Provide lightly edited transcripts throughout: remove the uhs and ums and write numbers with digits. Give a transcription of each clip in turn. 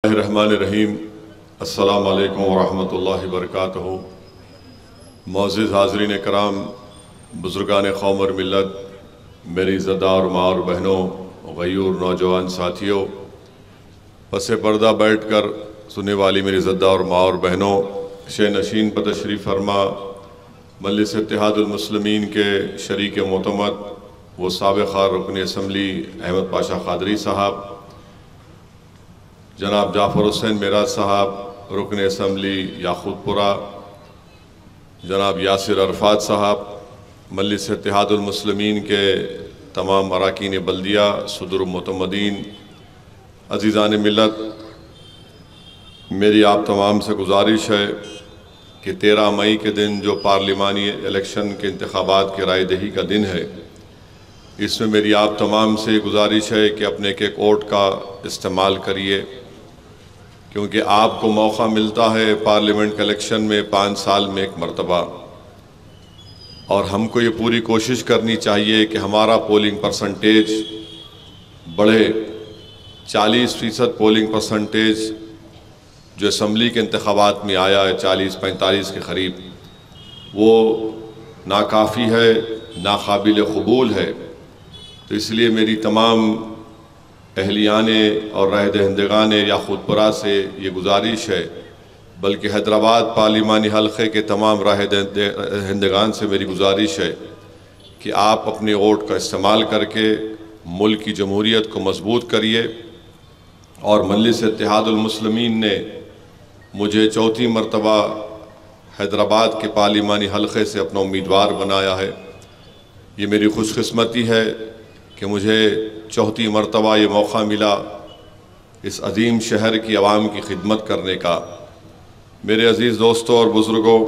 रहमानिर्रहीम। अस्सलामु अलैकुम वरहमतुल्लाहि वबरकातुहू। मोअज़्ज़िज़ हाज़रीन कराम, बुज़ुर्गान क़ौम और मिल्लत, मेरी इज़्ज़तदार माँ और बहनों, ग़यूर नौजवान साथियों, पसे पर्दा बैठ कर सुनने वाली मेरी इज़्ज़तदार माँ और बहनों, शे नशीन पर तशरीफ़ फरमा मजलिस इत्तेहादुल मुस्लिमीन के शरीक मोतमद व साबिक़ा रुकन असम्बली अहमद पाशा क़ादरी साहब, जनाब जाफ़र हुसैन मेराज साहब रुकन असम्बली याक़ूतपुरा, जनाब यासिर अरफात साहब, मजलिस इत्तेहादुल मुस्लिमीन के तमाम अरकान बल्दिया, सदर मुतमदीन, अज़ीज़ान मिल्लत, मेरी आप तमाम से गुजारिश है कि 13 मई के दिन जो पार्लिमानी इलेक्शन के इंतख़ाबात की राय दही का दिन है, इसमें मेरी आप तमाम से गुजारिश है कि अपने एक वोट का इस्तेमाल करिए, क्योंकि आपको मौका मिलता है पार्लियामेंट के इलेक्शन में 5 साल में एक मरतबा, और हमको ये पूरी कोशिश करनी चाहिए कि हमारा पोलिंग परसेंटेज बढ़े। 40% पोलिंग परसेंटेज जो असम्बली के इंतख़ाबात में आया है 40-45 के करीब, वो नाकाफ़ी है, नाकाबिल क़बूल है। तो इसलिए मेरी तमाम अहलियाने और राय दहिंदगान याक़ूतपुरा से ये गुजारिश है, बल्कि हैदराबाद पार्लिमानी हल्क़े के तमाम राय दहिंदगान से मेरी गुजारिश है कि आप अपने वोट का इस्तेमाल करके मुल्क की जमहूरियत को मजबूत करिए। और मजलिस इत्तेहादुल मुस्लिमीन ने मुझे चौथी मरतबा हैदराबाद के पार्लिमानी हल्क़े से अपना उम्मीदवार बनाया है। ये मेरी खुशकिस्मती है कि मुझे चौथी मरतबा ये मौका मिला इस अजीम शहर की आवाम की खिदमत करने का। मेरे अज़ीज़ दोस्तों और बुज़ुर्गों,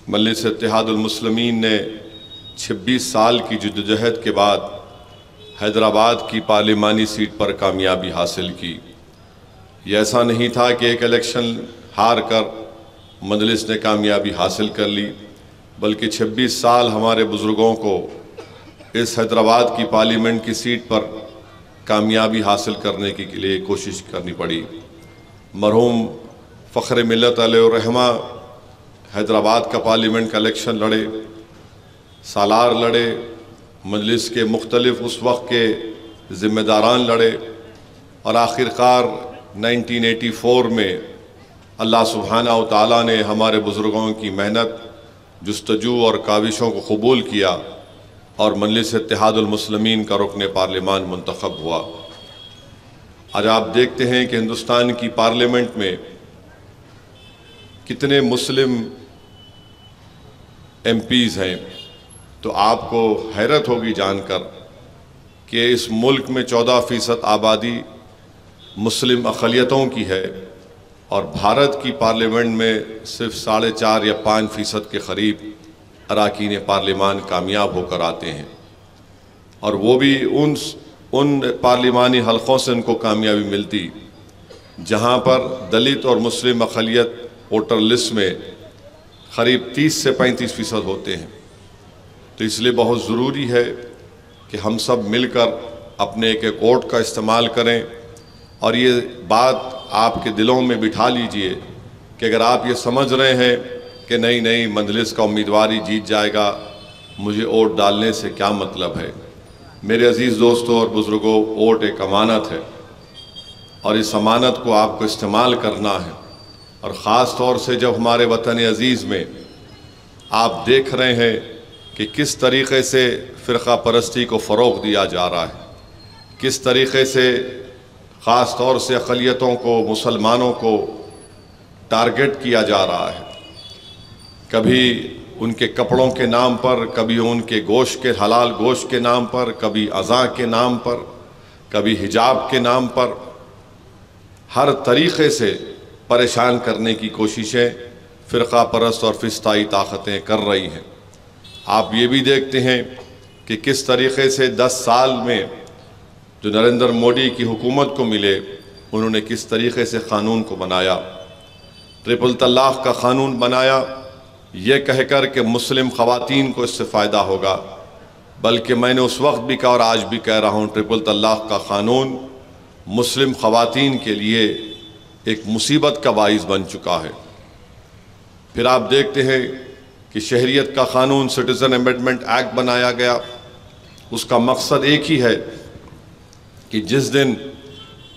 मजलिस इत्तेहादुल मुस्लिमीन ने 26 साल की जद्दोजहद के बाद हैदराबाद की पार्लिमानी सीट पर कामयाबी हासिल की। ये ऐसा नहीं था कि एक इलेक्शन हार कर मजलिस ने कामयाबी हासिल कर ली, बल्कि 26 साल हमारे बुज़ुर्गों को इस हैदराबाद की पार्लियामेंट की सीट पर कामयाबी हासिल करने के लिए कोशिश करनी पड़ी। मरहूम फ़ख्र मिल्लत अलैहिर्रहमा हैदराबाद का पार्लियामेंट का इलेक्शन लड़े, सालार लड़े, मजलिस के मुख्तलिफ उस वक्त के ज़िम्मेदारान लड़े, और आखिरकार 1984 में अल्लाह सुब्हानहू व तआला ने हमारे बुज़ुर्गों की मेहनत, जुस्तजू और काविशों को कबूल किया और मजलिस इत्तेहादुल मुस्लिमीन का रुकन पार्लिमान मुंतखब हुआ। आज आप देखते हैं कि हिंदुस्तान की पार्लियामेंट में कितने मुस्लिम एमपीज़ हैं, तो आपको हैरत होगी जानकर कि इस मुल्क में 14% आबादी मुस्लिम अक़लियतों की है, और भारत की पार्लियामेंट में सिर्फ 4.5 या 5% के करीब अरकान पार्लिमान कामयाब होकर आते हैं, और वो भी उन पार्लिमानी हल्क़ों से उनको कामयाबी मिलती जहाँ पर दलित और मुस्लिम अक़लियत वोटर लिस्ट में करीब 30 से 35% होते हैं। तो इसलिए बहुत ज़रूरी है कि हम सब मिलकर अपने एक वोट का इस्तेमाल करें, और ये बात आपके दिलों में बिठा लीजिए कि अगर आप ये समझ रहे हैं कि नहीं मजलिस का उम्मीदवार ही जीत जाएगा, मुझे वोट डालने से क्या मतलब है। मेरे अज़ीज़ दोस्तों और बुज़ुर्गों, वोट एक अमानत है, और इस अमानत को आपको इस्तेमाल करना है। और ख़ास तौर से जब हमारे वतन अज़ीज़ में आप देख रहे हैं कि किस तरीक़े से फ़िरक़ा परस्ती को फ़रोग़ दिया जा रहा है, किस तरीक़े से ख़ास तौर से अक़लियतों को, मुसलमानों को टारगेट किया जा रहा है, कभी उनके कपड़ों के नाम पर, कभी उनके गोश्त के, हलाल गोश्त के नाम पर, कभी अज़ा के नाम पर, कभी हिजाब के नाम पर, हर तरीक़े से परेशान करने की कोशिशें फ़िरक़ा परस्त और फ़िस्ताई ताकतें कर रही हैं। आप ये भी देखते हैं कि किस तरीक़े से 10 साल में जो नरेंद्र मोदी की हुकूमत को मिले, उन्होंने किस तरीक़े से क़ानून को बनाया, ट्रिपल तलाक़ का क़ानून बनाया, ये कहकर कि मुस्लिम ख़वातीन को इससे फ़ायदा होगा। बल्कि मैंने उस वक्त भी कहा और आज भी कह रहा हूँ, ट्रिपल तलाक़ का क़ानून मुस्लिम ख़वातीन के लिए एक मुसीबत का बाइस बन चुका है। फिर आप देखते हैं कि शहरियत का क़ानून, सिटीज़न अमेंडमेंट एक्ट बनाया गया। उसका मकसद एक ही है कि जिस दिन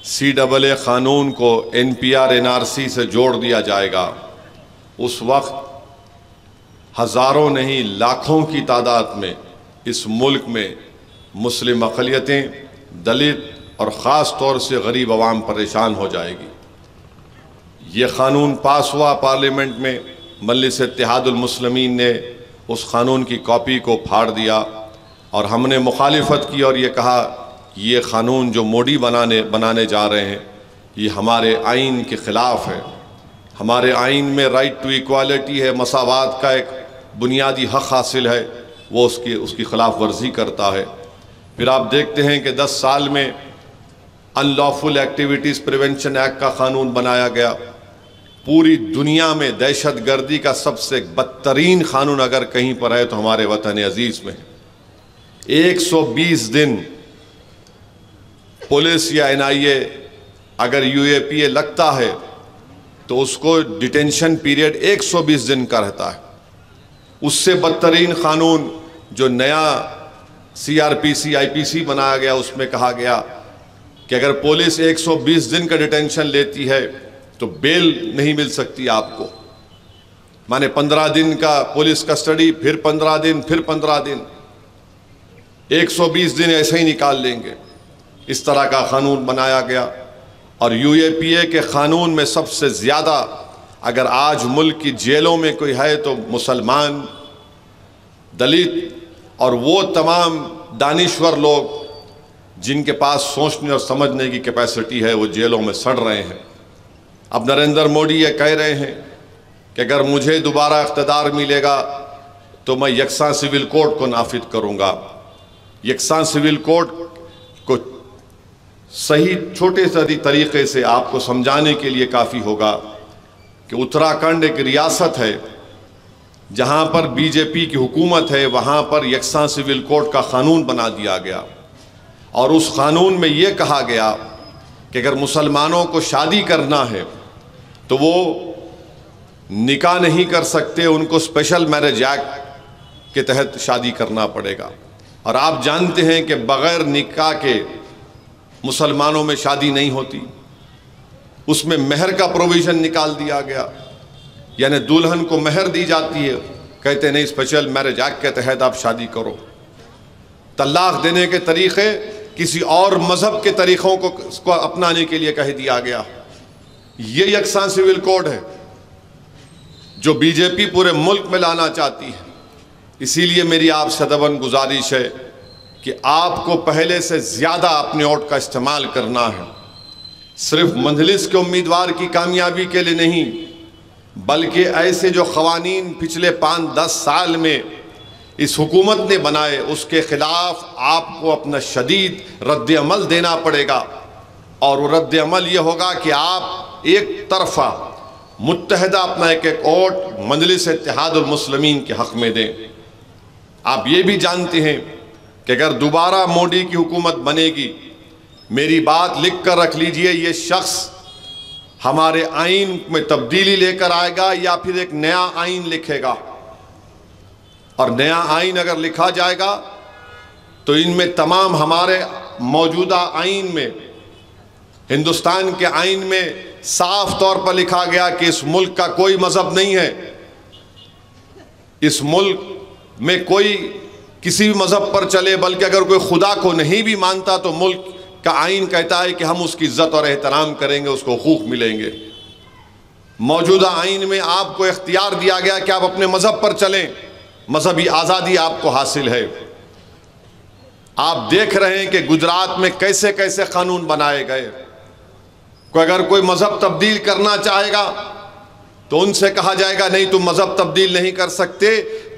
CAA क़ानून को NPR NRC से जोड़ दिया जाएगा, उस वक्त हज़ारों नहीं लाखों की तादाद में इस मुल्क में मुस्लिम अक़लियतें, दलित और ख़ास तौर से गरीब अवाम परेशान हो जाएगी। ये क़ानून पास हुआ पार्लियामेंट में, मजलिस इत्तेहादुल मुस्लिमीन ने उस क़ानून की कॉपी को फाड़ दिया और हमने मुखालिफत की और ये कहा ये क़ानून जो मोदी बनाने जा रहे हैं ये हमारे आइन के ख़िलाफ़ है। हमारे आइन में राइट टू इक्वालिटी है, मसावात का एक बुनियादी हक़ हासिल है, वो उसकी ख़िलाफ़ वर्जी करता है। फिर आप देखते हैं कि 10 साल में अनलॉफुल एक्टिविटीज़ प्रिवेंशन एक्ट का क़ानून बनाया गया। पूरी दुनिया में दहशत गर्दी का सबसे बदतरीन क़ानून अगर कहीं पर है तो हमारे वतन अजीज़ में 120 दिन पुलिस या NIA अगर UAPA लगता है तो उसको डिटेंशन पीरियड 120 दिन का रहता है। उससे बदतरीन क़ानून जो नया CRPC IPC बनाया गया, उसमें कहा गया कि अगर पुलिस 120 दिन का डिटेंशन लेती है तो बेल नहीं मिल सकती आपको। माने 15 दिन का पुलिस कस्टडी, फिर 15 दिन, फिर 15 दिन, 120 दिन ऐसे ही निकाल लेंगे। इस तरह का क़ानून बनाया गया। और UAPA के क़ानून में सबसे ज़्यादा अगर आज मुल्क की जेलों में कोई है तो मुसलमान, दलित और वो तमाम दानिश्वर लोग जिनके पास सोचने और समझने की कैपेसिटी है, वो जेलों में सड़ रहे हैं। अब नरेंद्र मोदी ये कह रहे हैं कि अगर मुझे दोबारा इक़्तिदार मिलेगा तो मैं यकसा सिविल कोड को नाफिज करूँगा। यकसा सिविल कोड को सही छोटे से तरीक़े से आपको समझाने के लिए काफ़ी होगा कि उत्तराखंड एक रियासत है जहाँ पर BJP की हुकूमत है, वहाँ पर यकसा सिविल कोड का क़ानून बना दिया गया और उस क़ानून में ये कहा गया कि अगर मुसलमानों को शादी करना है तो वो निकाह नहीं कर सकते, उनको स्पेशल मैरिज एक्ट के तहत शादी करना पड़ेगा। और आप जानते हैं कि बग़ैर निकाह के मुसलमानों में शादी नहीं होती। उसमें महर का प्रोविज़न निकाल दिया गया, यानी दुल्हन को महर दी जाती है, कहते नहीं स्पेशल मैरिज एक्ट के तहत आप शादी करो। तलाक देने के तरीक़े किसी और मज़हब के तरीक़ों को अपनाने के लिए कह दिया गया। ये यकसा सिविल कोड है जो BJP पूरे मुल्क में लाना चाहती है। इसीलिए मेरी आपसे दबन गुजारिश है कि आपको पहले से ज़्यादा अपने वोट का इस्तेमाल करना है, सिर्फ मजलिस के उम्मीदवार की कामयाबी के लिए नहीं, बल्कि ऐसे जो क़वानीन पिछले 5-10 साल में इस हुकूमत ने बनाए उसके ख़िलाफ़ आपको अपना शदीद रद्द अमल देना पड़ेगा। और वो रद्द अमल ये होगा कि आप एक तरफ़ा मुत्तहदा अपना एक वोट मजलिस इत्तेहादुल मुस्लिमीन के हक़ में दें। आप ये भी जानते हैं कि अगर दोबारा मोदी की हुकूमत बनेगी, मेरी बात लिख कर रख लीजिए, ये शख्स हमारे आइन में तब्दीली लेकर आएगा या फिर एक नया आइन लिखेगा। और नया आइन अगर लिखा जाएगा तो इनमें तमाम हमारे मौजूदा आइन में, हिंदुस्तान के आइन में साफ तौर पर लिखा गया कि इस मुल्क का कोई मज़हब नहीं है। इस मुल्क में कोई किसी भी मज़हब पर चले, बल्कि अगर कोई खुदा को नहीं भी मानता तो मुल्क का आइन कहता है कि हम उसकी इज़्ज़त और एहतराम करेंगे, उसको हुकूक मिलेंगे। मौजूदा आइन में आपको इख्तियार दिया गया कि आप अपने मज़हब पर चलें, मजहबी आज़ादी आपको हासिल है। आप देख रहे हैं कि गुजरात में कैसे कैसे कानून बनाए गए। अगर कोई मजहब तब्दील करना चाहेगा तो उनसे कहा जाएगा नहीं, तुम मजहब तब्दील नहीं कर सकते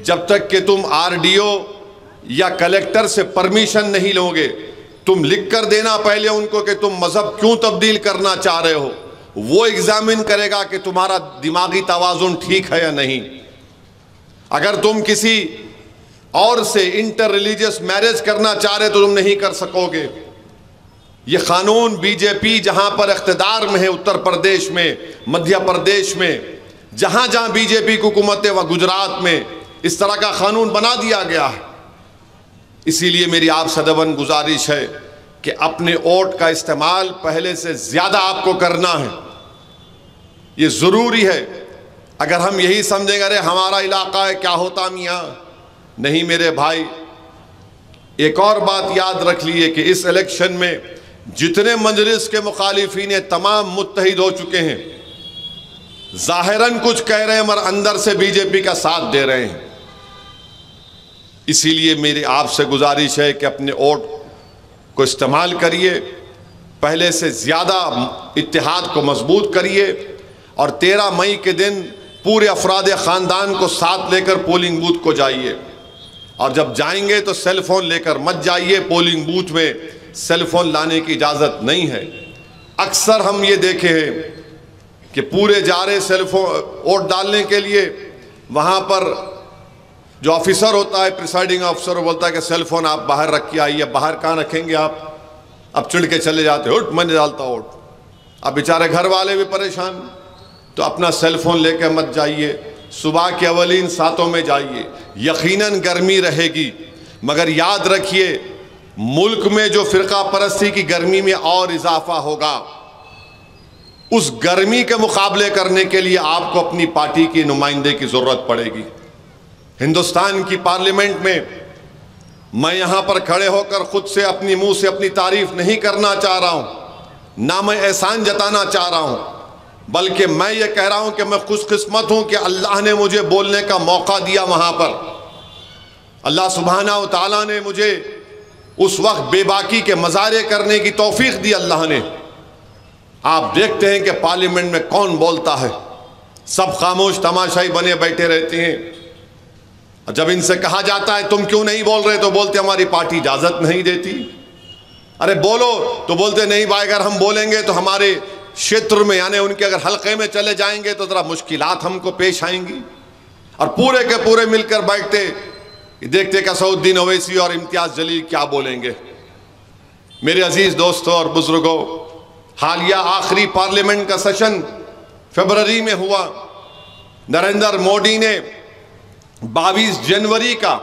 जब तक कि तुम RDO या कलेक्टर से परमिशन नहीं लोगे। तुम लिख कर देना पहले उनको कि तुम मजहब क्यों तब्दील करना चाह रहे हो, वो एग्जामिन करेगा कि तुम्हारा दिमागी तवाज़ुन ठीक है या नहीं। अगर तुम किसी और से इंटर रिलीजियस मैरिज करना चाह रहे तो तुम नहीं कर सकोगे। ये कानून बीजेपी जहां पर इख्तिदार में है, उत्तर प्रदेश में, मध्य प्रदेश में, जहां जहां बीजेपी की हुकूमत है, वह गुजरात में इस तरह का कानून बना दिया गया है। इसीलिए मेरी आप सदवन गुजारिश है कि अपने वोट का इस्तेमाल पहले से ज्यादा आपको करना है, ये जरूरी है। अगर हम यही समझेंगे अरे हमारा इलाका है क्या होता मियाँ, नहीं मेरे भाई। एक और बात याद रख लिए कि इस इलेक्शन में जितने मजलिस के मुखालिफिन तमाम मुत्तहिद हो चुके हैं। जाहिरन कुछ कह रहे हैं मगर अंदर से बीजेपी का साथ दे रहे हैं। इसीलिए मेरी आपसे गुजारिश है कि अपने वोट को इस्तेमाल करिए, पहले से ज़्यादा इत्तेहाद को मजबूत करिए और 13 मई के दिन पूरे अफराद ख़ानदान को साथ लेकर पोलिंग बूथ को जाइए। और जब जाएंगे तो सेल फोन लेकर मत जाइए, पोलिंग बूथ में सेल फोन लाने की इजाज़त नहीं है। अक्सर हम ये देखे हैं कि पूरे जा रहे सेल फोन वोट डालने के लिए, वहाँ पर जो ऑफिसर होता है, प्रिसाइडिंग ऑफिसर, बोलता है कि सेल फोन आप बाहर रख के आइए। बाहर कहाँ रखेंगे आप? अब चिढ़ के चले जाते, उठ मैंने डालता वोट। अब बेचारे घर वाले भी परेशान, तो अपना सेल फोन लेके मत जाइए। सुबह के अवलीन सातों में जाइए। यकीनन गर्मी रहेगी, मगर याद रखिए मुल्क में जो फिरका परस्ती की गर्मी में और इजाफा होगा, उस गर्मी के मुकाबले करने के लिए आपको अपनी पार्टी की नुमाइंदे की जरूरत पड़ेगी। हिंदुस्तान की पार्लियामेंट में मैं यहां पर खड़े होकर खुद से अपनी मुंह से अपनी तारीफ नहीं करना चाह रहा हूं, ना मैं एहसान जताना चाह रहा हूं, बल्कि मैं ये कह रहा हूं कि मैं खुशकिस्मत हूं कि अल्लाह ने मुझे बोलने का मौका दिया। वहां पर अल्लाह सुब्हाना व तआला ने मुझे उस वक्त बेबाकी के मज़ारे करने की तौफीक दी अल्लाह ने। आप देखते हैं कि पार्लियामेंट में कौन बोलता है, सब खामोश तमाशाई बने बैठे रहते हैं। जब इनसे कहा जाता है तुम क्यों नहीं बोल रहे, तो बोलते हमारी पार्टी इजाजत नहीं देती। अरे बोलो, तो बोलते नहीं भाई अगर हम बोलेंगे तो हमारे क्षेत्र में यानी उनके अगर हलके में चले जाएंगे तो जरा मुश्किलात हमको पेश आएंगी। और पूरे के पूरे मिलकर बैठते, देखते कि असदुद्दीन ओवैसी और इम्तियाज जलील क्या बोलेंगे। मेरे अजीज दोस्तों और बुजुर्गों, हालिया आखिरी पार्लियामेंट का सेशन फरवरी में हुआ। नरेंद्र मोदी ने 22 जनवरी का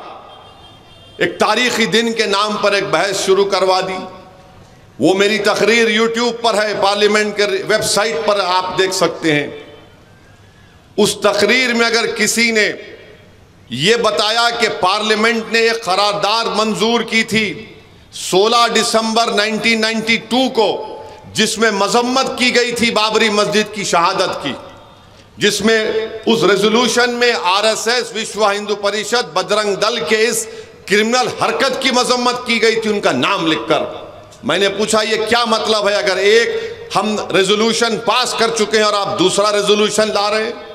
एक तारीखी दिन के नाम पर एक बहस शुरू करवा दी। वो मेरी तकरीर यूट्यूब पर है, पार्लियामेंट के वेबसाइट पर आप देख सकते हैं। उस तकरीर में अगर किसी ने ये बताया कि पार्लियामेंट ने एक करारदाद मंजूर की थी 16 दिसंबर 1992 को, जिसमें मजम्मत की गई थी बाबरी मस्जिद की शहादत की, जिसमें उस रेजोल्यूशन में आरएसएस, विश्व हिंदू परिषद, बजरंग दल के इस क्रिमिनल हरकत की मजम्मत की गई थी, उनका नाम लिखकर। मैंने पूछा ये क्या मतलब है, अगर एक हम रेजोल्यूशन पास कर चुके हैं और आप दूसरा रेजोल्यूशन ला रहे हैं।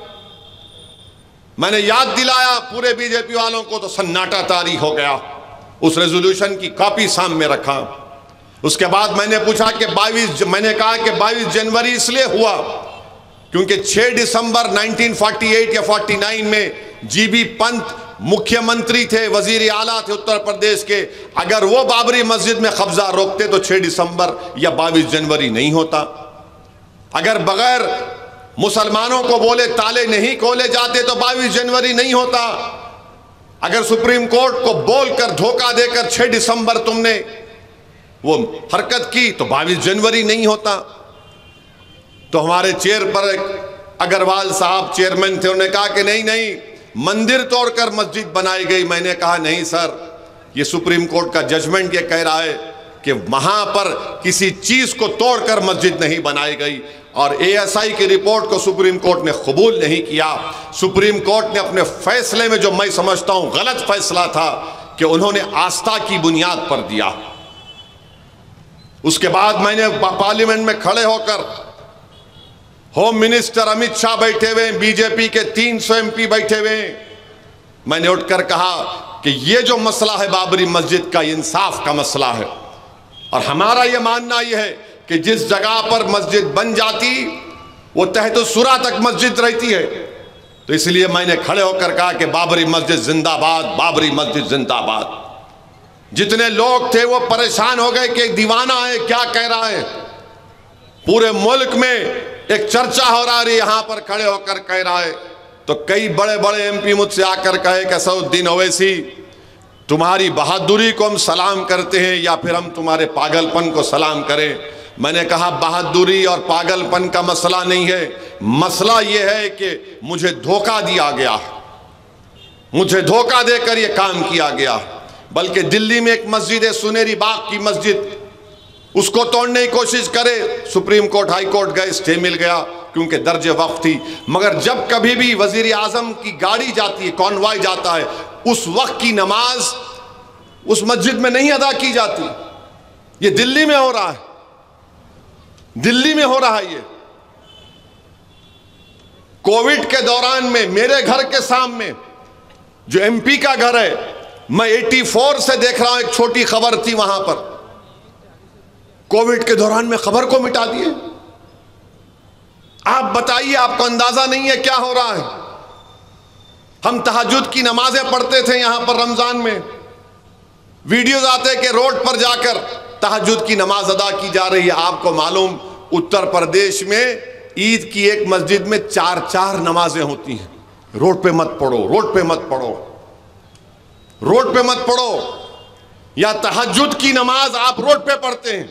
मैंने याद दिलाया पूरे बीजेपी वालों को तो सन्नाटा तारी हो गया। उस रेजोल्यूशन की कॉपी सामने रखा। उसके बाद मैंने पूछा कि 22 जनवरी इसलिए हुआ क्योंकि 6 दिसंबर 1948 या 49 में जीबी पंत मुख्यमंत्री थे, वजीर आला थे उत्तर प्रदेश के। अगर वो बाबरी मस्जिद में कब्जा रोकते तो 6 दिसंबर या 22 जनवरी नहीं होता। अगर बगैर मुसलमानों को बोले ताले नहीं खोले जाते तो 22 जनवरी नहीं होता। अगर सुप्रीम कोर्ट को बोलकर धोखा देकर 6 दिसंबर तुमने वो हरकत की तो 22 जनवरी नहीं होता। तो हमारे चेयर पर अग्रवाल साहब चेयरमैन थे, उन्होंने कहा कि नहीं नहीं मंदिर तोड़कर मस्जिद बनाई गई। मैंने कहा नहीं सर, ये सुप्रीम कोर्ट का जजमेंट ये कह रहा है कि वहां पर किसी चीज को तोड़कर मस्जिद नहीं बनाई गई। और एएसआई की रिपोर्ट को सुप्रीम कोर्ट ने कबूल नहीं किया। सुप्रीम कोर्ट ने अपने फैसले में, जो मैं समझता हूं गलत फैसला था, कि उन्होंने आस्था की बुनियाद पर दिया। उसके बाद मैंने पार्लियामेंट में खड़े होकर, होम मिनिस्टर अमित शाह बैठे हुए, बीजेपी के 300 एमपी बैठे हुए, मैंने उठकर कहा कि ये जो मसला है बाबरी मस्जिद का, इंसाफ का मसला है। और हमारा ये मानना यह है कि जिस जगह पर मस्जिद बन जाती वो तहत-उस-सुरा तक मस्जिद रहती है। तो इसलिए मैंने खड़े होकर कहा कि बाबरी मस्जिद जिंदाबाद, बाबरी मस्जिद जिंदाबाद। जितने लोग थे वो परेशान हो गए कि एक दीवाना है, क्या कह रहा है। पूरे मुल्क में एक चर्चा हो रहा है, यहां पर खड़े होकर कह रहा है। तो कई बड़े बड़े एमपी मुझसे आकर कहे कि असदुद्दीन ओवैसी, तुम्हारी बहादुरी को हम सलाम करते हैं या फिर हम तुम्हारे पागलपन को सलाम करें। मैंने कहा बहादुरी और पागलपन का मसला नहीं है, मसला यह है कि मुझे धोखा दिया गया, मुझे धोखा देकर यह काम किया गया। बल्कि दिल्ली में एक मस्जिद है, सुनेरी बाग की मस्जिद, उसको तोड़ने की कोशिश करे, सुप्रीम कोर्ट हाई कोर्ट गए, स्टे मिल गया क्योंकि दर्जे वक्त थी। मगर जब कभी भी वजीर आजम की गाड़ी जाती है, कॉन्वॉय जाता है, उस वक्त की नमाज उस मस्जिद में नहीं अदा की जाती। ये दिल्ली में हो रहा है, दिल्ली में हो रहा है। ये कोविड के दौरान में मेरे घर के सामने जो एमपी का घर है, मैं 84 से देख रहा हूं, एक छोटी खबर थी वहां पर, कोविड के दौरान में खबर को मिटा दिए। आप बताइए, आपको अंदाजा नहीं है क्या हो रहा है। हम तहज्जुद की नमाजें पढ़ते थे यहां पर रमजान में, वीडियोज आते कि रोड पर जाकर तहज्जुद की नमाज अदा की जा रही है। आपको मालूम, उत्तर प्रदेश में ईद की एक मस्जिद में 4-4 नमाजें होती हैं। रोड पे मत पढ़ो, रोड पे मत पढ़ो, रोड पे मत पढ़ो। या तहज्जुद की नमाज आप रोड पे पढ़ते हैं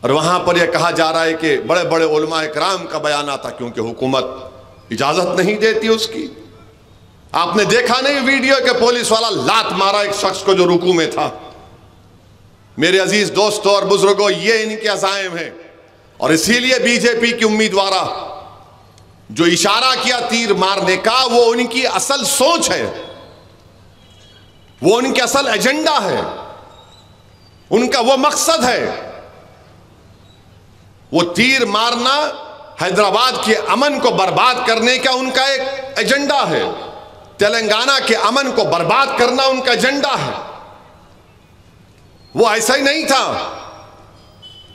और वहां पर यह कहा जा रहा है कि बड़े बड़े उलमा इकराम का बयान आता, क्योंकि हुकूमत इजाजत नहीं देती उसकी। आपने देखा नहीं वीडियो के पुलिस वाला लात मारा एक शख्स को जो रुकू में था। मेरे अजीज दोस्तों और बुजुर्गों, ये इनके अज़ाइम हैं और इसीलिए बीजेपी की उम्मीदवारा जो इशारा किया तीर मारने का, वो उनकी असल सोच है, वो उनके असल एजेंडा है, उनका वो मकसद है। वो तीर मारना हैदराबाद के अमन को बर्बाद करने का उनका एक एजेंडा है, तेलंगाना के अमन को बर्बाद करना उनका एजेंडा है। वो ऐसा ही नहीं था,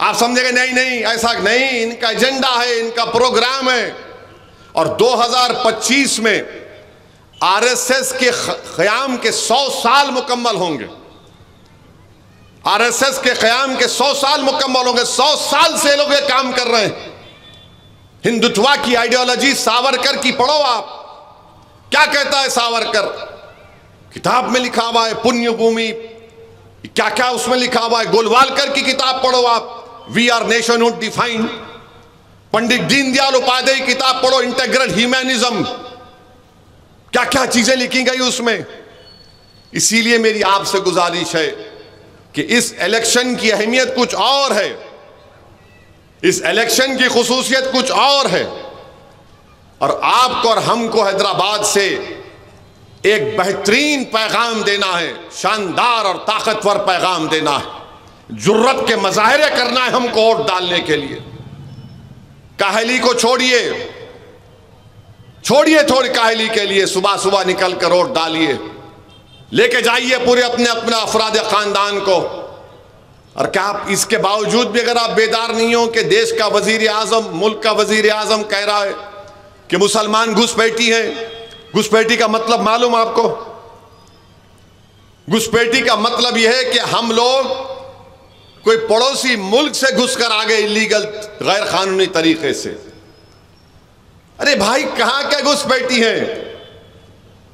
आप समझेंगे नहीं नहीं ऐसा नहीं, इनका एजेंडा है, इनका प्रोग्राम है। और 2025 में आरएसएस के क़याम के 100 साल मुकम्मल होंगे। आरएसएस के क़याम के 100 साल मुकम्मल होंगे। 100 साल से लोग ये काम कर रहे हैं। हिंदुत्वा की आइडियोलॉजी सावरकर की पढ़ो आप, क्या कहता है सावरकर, किताब में लिखा हुआ है पुण्य भूमि, क्या क्या उसमें लिखा हुआ है। गोलवालकर की किताब पढ़ो आप, we are nationhood defined. Pandit Deendayal Upadhyay की किताब पढ़ो, इंटेग्रल ह्यूमैनिज्म, क्या क्या चीजें लिखी गई उसमें। इसीलिए मेरी आपसे गुजारिश है कि इस इलेक्शन की अहमियत कुछ और है, इस इलेक्शन की खुसूसियत कुछ और है। और आपको और हमको हैदराबाद से एक बेहतरीन पैगाम देना है, शानदार और ताकतवर पैगाम देना है, जुर्रत के मज़ाहिरे करना है हमको वोट डालने के लिए। काहली को छोड़िए, छोड़िए थोड़ी काहली के लिए, सुबह सुबह निकल कर वोट डालिए, लेके जाइए पूरे अपने अपना अफराद खानदान को। और क्या आप इसके बावजूद भी अगर आप बेदार नहीं हो कि देश का वजीर आजम, मुल्क का वजीर आजम कह रहा है कि मुसलमान घुसपैठी हैं। घुसपैठी का मतलब मालूम आपको? घुसपैठी का मतलब यह है कि हम लोग कोई पड़ोसी मुल्क से घुसकर आ गए इलीगल, गैर कानूनी तरीके से। अरे भाई, कहां क्या घुसपैठी है?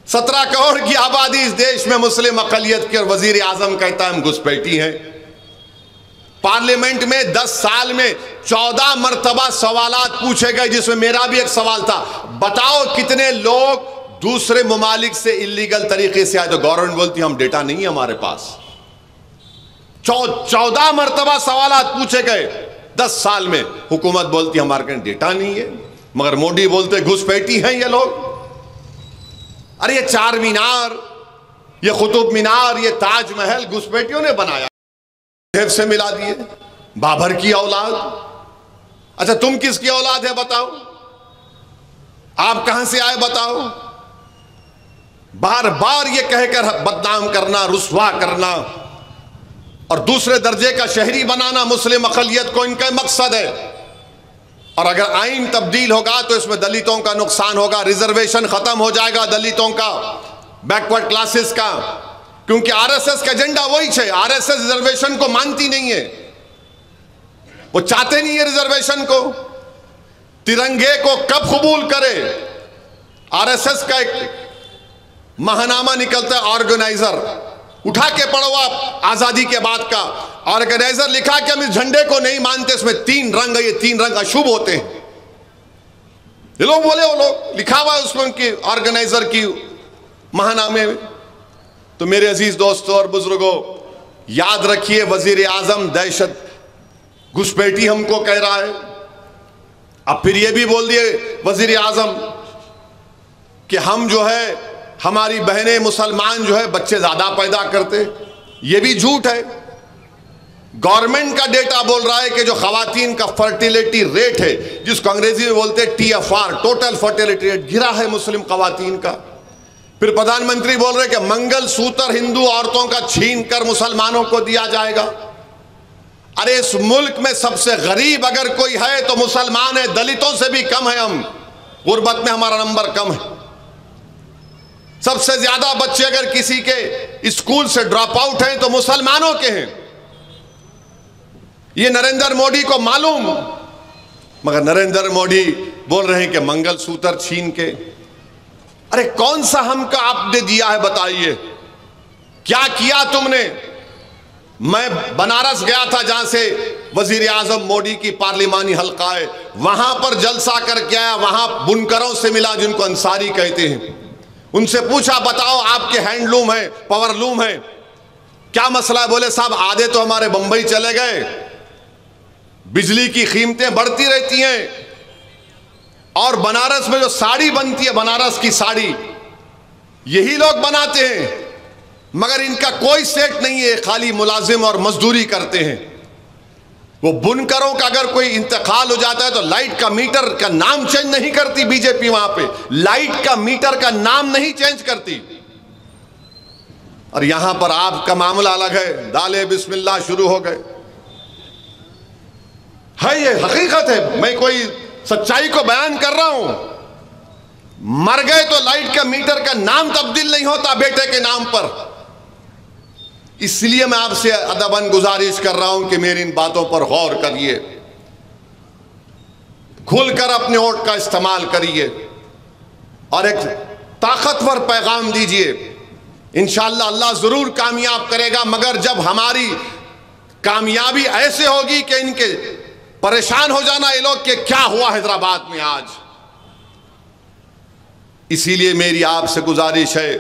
17 करोड़ की आबादी इस देश में मुस्लिम अकलियत की, और वजीर आजम कहता है हम घुसपैठी हैं। पार्लियामेंट में 10 साल में 14 मरतबा सवालात पूछे गए, जिसमें मेरा भी एक सवाल था, बताओ कितने लोग दूसरे ममालिक से इलीगल तरीके से आए। तो गवर्नमेंट बोलती हम डेटा नहीं है हमारे पास। 14 मरतबा सवालात पूछे गए 10 साल में, हुकूमत बोलती हमारे पास डेटा नहीं है, मगर मोदी बोलते घुसपैठी हैं ये लोग। अरे ये चार मीनार, ये कुतुब मीनार, ये ताजमहल घुसपैठियों ने बनाया, से मिला दिए। बाबर की औलाद, अच्छा तुम किसकी औलाद है बताओ? आप कहां से आए बताओ? बार बार ये कहकर बदनाम करना, रुस्वा करना और दूसरे दर्जे का शहरी बनाना मुस्लिम अक़लियत को इनका मकसद है। और अगर आइन तब्दील होगा तो इसमें दलितों का नुकसान होगा, रिजर्वेशन खत्म हो जाएगा दलितों का, बैकवर्ड क्लासेस का। क्योंकि आरएसएस का एजेंडा वही है। आरएसएस रिजर्वेशन को मानती नहीं है, वो चाहते नहीं है रिजर्वेशन को। तिरंगे को कब कबूल करे? आरएसएस का एक महानामा निकलता है, ऑर्गेनाइजर, उठा के पढ़ो आप, आजादी के बाद का ऑर्गेनाइजर लिखा कि हम इस झंडे को नहीं मानते, इसमें 3 रंग है, ये 3 रंग अशुभ होते हैं। ये लोग बोले, वो लोग लिखा हुआ है उसमें उनकी ऑर्गेनाइजर की महानामे में। तो मेरे अजीज दोस्तों और बुजुर्गों, याद रखिए, वजीर आजम दहशत घुसपैठी हमको कह रहा है। अब फिर ये भी बोल दिए वजीर आजम कि हम जो है, हमारी बहनें मुसलमान जो है बच्चे ज्यादा पैदा करते। ये भी झूठ है। गवर्नमेंट का डेटा बोल रहा है कि जो खवातीन का फर्टिलिटी रेट है, जिसको अंग्रेजी में बोलते हैं TFR, टोटल फर्टिलिटी रेट, गिरा है मुस्लिम खवातीन का। फिर प्रधानमंत्री बोल रहे कि मंगल सूत्र हिंदू औरतों का छीन कर मुसलमानों को दिया जाएगा। अरे इस मुल्क में सबसे गरीब अगर कोई है तो मुसलमान है, दलितों से भी कम है हम, गुर्बत में हमारा नंबर कम है। सबसे ज्यादा बच्चे अगर किसी के स्कूल से ड्रॉप आउट हैं तो मुसलमानों के हैं। ये नरेंद्र मोदी को मालूम, मगर नरेंद्र मोदी बोल रहे हैं कि मंगलसूत्र छीन के। अरे कौन सा हमको आपने दिया है, बताइए क्या किया तुमने? मैं बनारस गया था, जहां से वजीर आजम मोदी की पार्लिमानी हल्का है, वहां पर जलसा करके आया। वहां बुनकरों से मिला जिनको अंसारी कहते हैं। उनसे पूछा, बताओ आपके हैंडलूम है, पावरलूम है, क्या मसला है? बोले साहब आधे तो हमारे बंबई चले गए, बिजली की कीमतें बढ़ती रहती हैं, और बनारस में जो साड़ी बनती है, बनारस की साड़ी यही लोग बनाते हैं, मगर इनका कोई सेट नहीं है, खाली मुलाजिम और मजदूरी करते हैं। वो बुनकरों का अगर कोई इंतकाल हो जाता है तो लाइट का मीटर का नाम चेंज नहीं करती बीजेपी। वहां पे लाइट का मीटर का नाम नहीं चेंज करती। और यहां पर आपका मामला अलग है, दाले बिस्मिल्लाह शुरू हो गए। है ये हकीकत है, मैं कोई सच्चाई को बयान कर रहा हूं। मर गए तो लाइट का मीटर का नाम तब्दील नहीं होता बेटे के नाम पर। इसलिए मैं आपसे अदबन गुजारिश कर रहा हूं कि मेरी इन बातों पर गौर करिए, खुलकर अपने वोट का इस्तेमाल करिए और एक ताकतवर पैगाम दीजिए। इंशाअल्लाह अल्लाह जरूर कामयाब करेगा, मगर जब हमारी कामयाबी ऐसे होगी कि इनके परेशान हो जाना ये लोग कि क्या हुआ हैदराबाद में आज। इसीलिए मेरी आपसे गुजारिश है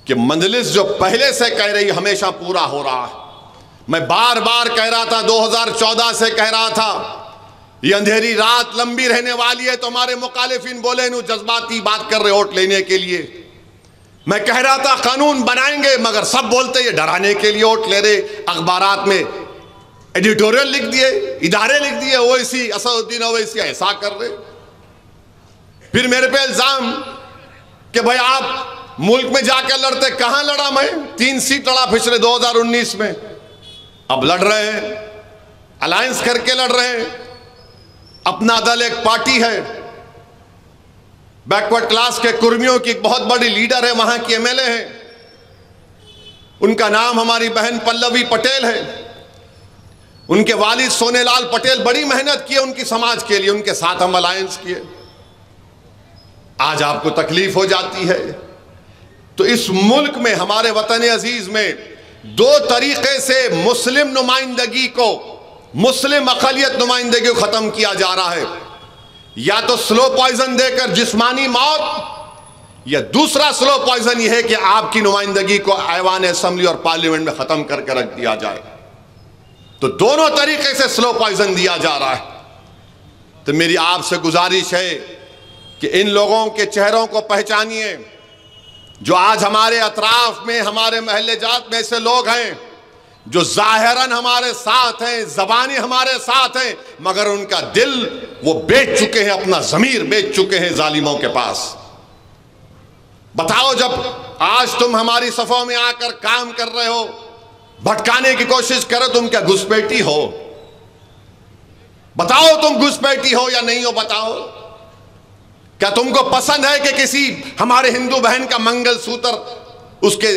कि मंजलिस जो पहले से कह रही हमेशा पूरा हो रहा है। मैं बार बार कह रहा था, 2014 से कह रहा था, ये अंधेरी रात लंबी रहने वाली है। तो हमारे मुखालिफिन बोले नु जज्बाती बात कर रहे वोट लेने के लिए। मैं कह रहा था कानून बनाएंगे, मगर सब बोलते ये डराने के लिए वोट ले रहे। अखबारात में एडिटोरियल लिख दिए, इदारे लिख दिए, ओवैसी असदुद्दीन ओवैसी ऐसा कर रहे। फिर मेरे पे इल्जाम कि भाई आप मुल्क में जाकर लड़ते। कहां लड़ा मैं? 3 सीट लड़ा पिछले 2019 में। अब लड़ रहे हैं, अलायंस करके लड़ रहे हैं। अपना दल एक पार्टी है, बैकवर्ड क्लास के कुर्मियों की एक बहुत बड़ी लीडर है, वहां की MLA है। उनका नाम हमारी बहन पल्लवी पटेल है। उनके वालिद सोनेलाल पटेल बड़ी मेहनत की उनकी समाज के लिए, उनके साथ हम अलायंस किए। आज आपको तकलीफ हो जाती है। तो इस मुल्क में, हमारे वतन अजीज में 2 तरीके से मुस्लिम नुमाइंदगी को, मुस्लिम अक़लियत नुमाइंदगी को खत्म किया जा रहा है। या तो स्लो पॉइजन देकर जिस्मानी मौत, या दूसरा स्लो पॉइजन यह है कि आपकी नुमाइंदगी को ऐवान असेंबली और पार्लियामेंट में खत्म करके रख दिया जाए। तो दोनों तरीके से स्लो पॉइजन दिया जा रहा है। तो मेरी आपसे गुजारिश है कि इन लोगों के चेहरों को पहचानिए जो आज हमारे अतराफ में, हमारे महल्ले जात में ऐसे लोग हैं जो जाहिरन हमारे साथ हैं, ज़बानी हमारे साथ हैं, मगर उनका दिल वो बेच चुके हैं, अपना ज़मीर बेच चुके हैं जालिमों के पास। बताओ, जब आज तुम हमारी सफ़ों में आकर काम कर रहे हो, भटकाने की कोशिश करो, तुम क्या घुसपैठी हो? बताओ तुम घुसपैठी हो या नहीं हो? बताओ, क्या तुमको पसंद है कि किसी हमारे हिंदू बहन का मंगलसूत्र उसके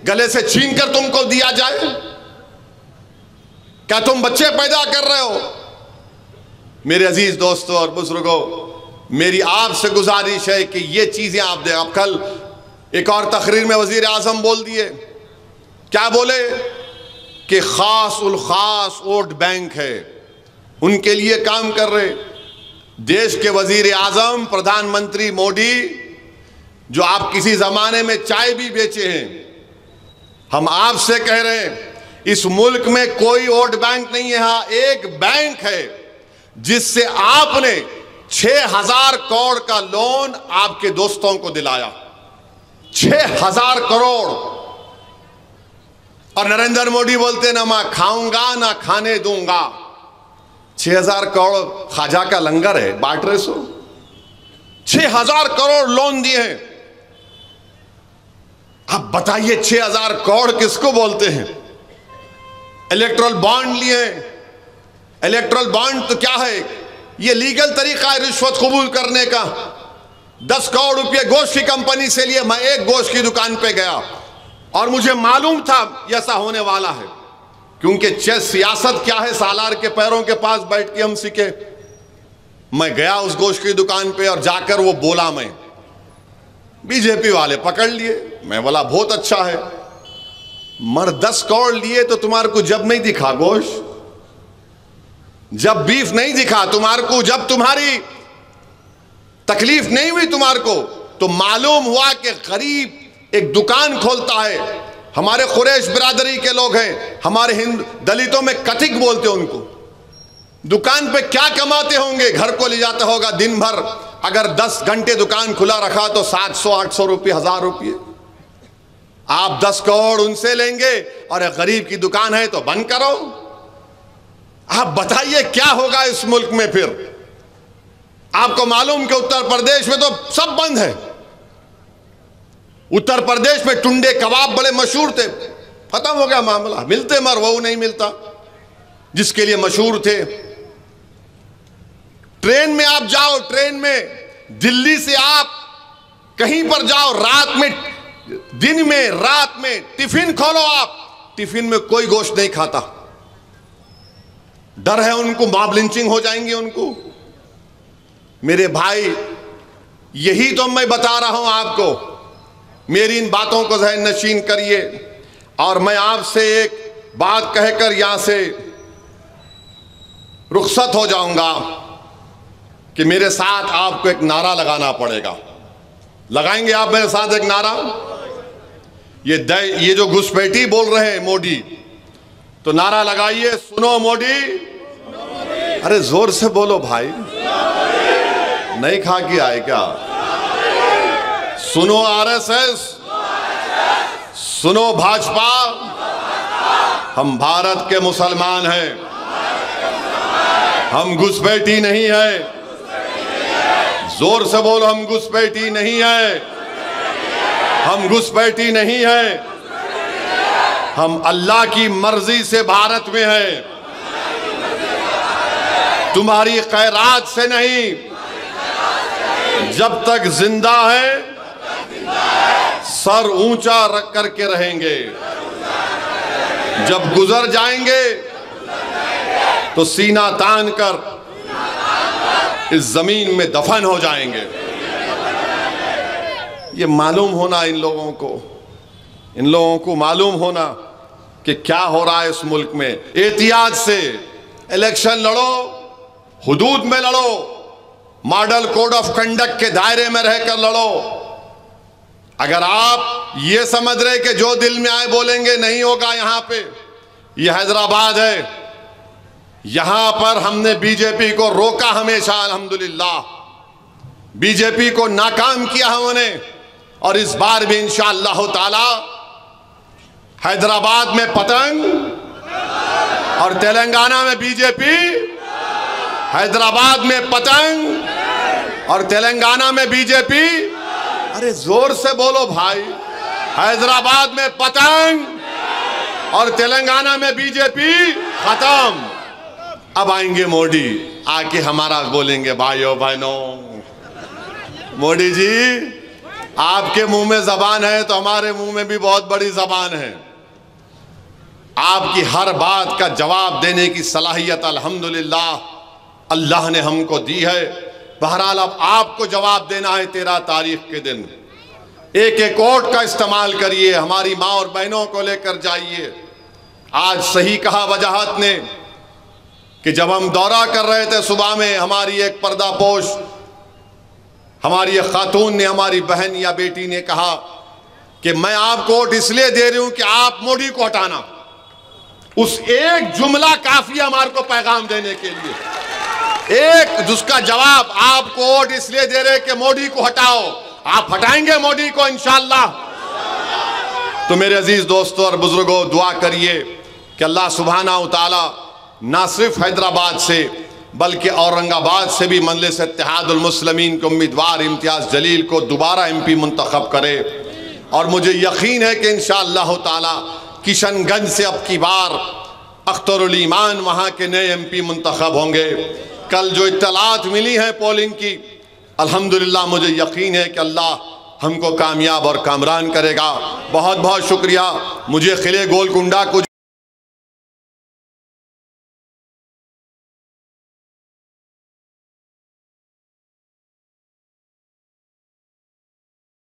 गले से छीनकर तुमको दिया जाए? क्या तुम बच्चे पैदा कर रहे हो? मेरे अजीज दोस्तों और बुजुर्गों, मेरी आपसे गुजारिश है कि ये चीजें आप दें। अब कल एक और तकरीर में वजीर आजम बोल दिए, क्या बोले कि खास उल खास वोट बैंक है, उनके लिए काम कर रहे। देश के वजीर आजम प्रधानमंत्री मोदी, जो आप किसी जमाने में चाय भी बेचे हैं, हम आपसे कह रहे हैं इस मुल्क में कोई वोट बैंक नहीं है। हाँ, एक बैंक है जिससे आपने 6,000 करोड़ का लोन आपके दोस्तों को दिलाया। 6,000 करोड़। और नरेंद्र मोदी बोलते ना मैं खाऊंगा ना खाने दूंगा। 6,000 करोड़ खाजा का लंगर है, बांट रहे सो। 6,000 करोड़ लोन दिए हैं। अब बताइए 6,000 करोड़ किसको बोलते हैं? इलेक्ट्रल बॉन्ड लिए। इलेक्ट्रल बॉन्ड तो क्या है? ये लीगल तरीका है रिश्वत कबूल करने का। 10 करोड़ रुपये गोश्त की कंपनी से लिए। मैं एक गोश्त की दुकान पे गया और मुझे मालूम था ऐसा होने वाला है, क्योंकि सियासत क्या है, सालार के पैरों के पास बैठ के हम सीखे। मैं गया उस गोश्त की दुकान पे और जाकर वो बोला, मैं बीजेपी वाले पकड़ लिए। मैं बोला बहुत अच्छा है, मर 10 करोड़ लिए तो तुम्हारे को जब नहीं दिखा गोश्त, जब बीफ नहीं दिखा तुम्हारे को, जब तुम्हारी तकलीफ नहीं हुई तुम्हारे को, तो मालूम हुआ कि गरीब एक दुकान खोलता है। हमारे कुरैश बिरादरी के लोग हैं, हमारे हिंदू दलितों में कथिक बोलते हैं उनको। दुकान पे क्या कमाते होंगे? घर को ले जाता होगा दिन भर। अगर 10 घंटे दुकान खुला रखा तो 700-800 रुपये, 1,000 रुपये। आप 10 करोड़ उनसे लेंगे और एक गरीब की दुकान है तो बंद करो। आप बताइए क्या होगा इस मुल्क में फिर? आपको मालूम कि उत्तर प्रदेश में तो सब बंद है। उत्तर प्रदेश में टुंडे कबाब बड़े मशहूर थे, खत्म हो गया मामला। मिलते मर वो नहीं मिलता जिसके लिए मशहूर थे। ट्रेन में आप जाओ, ट्रेन में दिल्ली से आप कहीं पर जाओ, रात में, दिन में, रात में टिफिन खोलो आप, टिफिन में कोई गोश्त नहीं खाता। डर है उनको, मॉब लिंचिंग हो जाएंगे उनको। मेरे भाई, यही तो मैं बता रहा हूं आपको। मेरी इन बातों को ज़हन नशीन करिए। और मैं आपसे एक बात कहकर यहां से रुखसत हो जाऊंगा कि मेरे साथ आपको एक नारा लगाना पड़ेगा। लगाएंगे आप मेरे साथ एक नारा? ये जो घुसपैठी बोल रहे हैं मोदी, तो नारा लगाइए, सुनो मोदी। अरे जोर से बोलो भाई, नहीं खा के आए क्या? सुनो आरएसएस, सुनो भाजपा, हम भारत के मुसलमान हैं, हम घुसपैठी नहीं है। जोर से बोलो, हम घुसपैठी नहीं है, हम घुसपैठी नहीं है। हम अल्लाह की मर्जी से भारत में हैं, तुम्हारी खैरात से नहीं। जब तक जिंदा है सर ऊंचा रख करके रहेंगे, जब गुजर जाएंगे तो सीना तान कर इस जमीन में दफन हो जाएंगे। ये मालूम होना इन लोगों को मालूम होना कि क्या हो रहा है इस मुल्क में। एहतियात से इलेक्शन लड़ो, हुदूद में लड़ो, मॉडल कोड ऑफ कंडक्ट के दायरे में रहकर लड़ो। अगर आप ये समझ रहे कि जो दिल में आए बोलेंगे, नहीं होगा। यहां पे ये हैदराबाद है, यहां पर हमने बीजेपी को रोका हमेशा, अल्हम्दुलिल्लाह। बीजेपी को नाकाम किया हमने, और इस बार भी इंशाअल्लाह ताला हैदराबाद में पतंग और तेलंगाना में बीजेपी, हैदराबाद में पतंग और तेलंगाना में बीजेपी। अरे जोर से बोलो भाई, हैदराबाद में पतंग और तेलंगाना में बीजेपी, खत्म। अब आएंगे मोदी, आके हमारा बोलेंगे भाइयों बहनों, मोदी जी आपके मुंह में जबान है तो हमारे मुंह में भी बहुत बड़ी जबान है। आपकी हर बात का जवाब देने की सलाहियत अल्हम्दुलिल्लाह अल्लाह ने हमको दी है। बहरहाल अब आपको जवाब देना है 13 तारीख के दिन। एक एक वोट का इस्तेमाल करिए, हमारी माँ और बहनों को लेकर जाइए। आज सही कहा वजाहत ने कि जब हम दौरा कर रहे थे सुबह में, हमारी एक पर्दापोश हमारी एक खातून ने, हमारी बहन या बेटी ने कहा कि मैं आपको वोट इसलिए दे रही हूं कि आप मोदी को हटाना। उस एक जुमला काफी हमारे को पैगाम देने के लिए, एक जिसका जवाब आपको वोट इसलिए दे रहे कि मोदी को हटाओ। आप हटाएंगे मोदी को इंशाअल्लाह। तो मेरे अजीज दोस्तों और बुजुर्गों, दुआ करिए कि अल्लाह सुब्हानहू तआला ना सिर्फ हैदराबाद से बल्कि औरंगाबाद से भी मजलिस इत्तेहादुल मुस्लिमीन के उम्मीदवार इम्तियाज जलील को दोबारा MP मुंतखब करे। और मुझे यकीन है कि इंशाअल्लाह ताला किशनगंज से अब की बार अख्तरुल ईमान वहाँ के नए MP मुंतखब होंगे। कल जो इत्तलात मिली हैं पोलिंग की, अल्हम्दुलिल्लाह मुझे यकीन है कि अल्लाह हमको कामयाब और कामरान करेगा। बहुत बहुत शुक्रिया। मुझे खिले गोलकुंडा को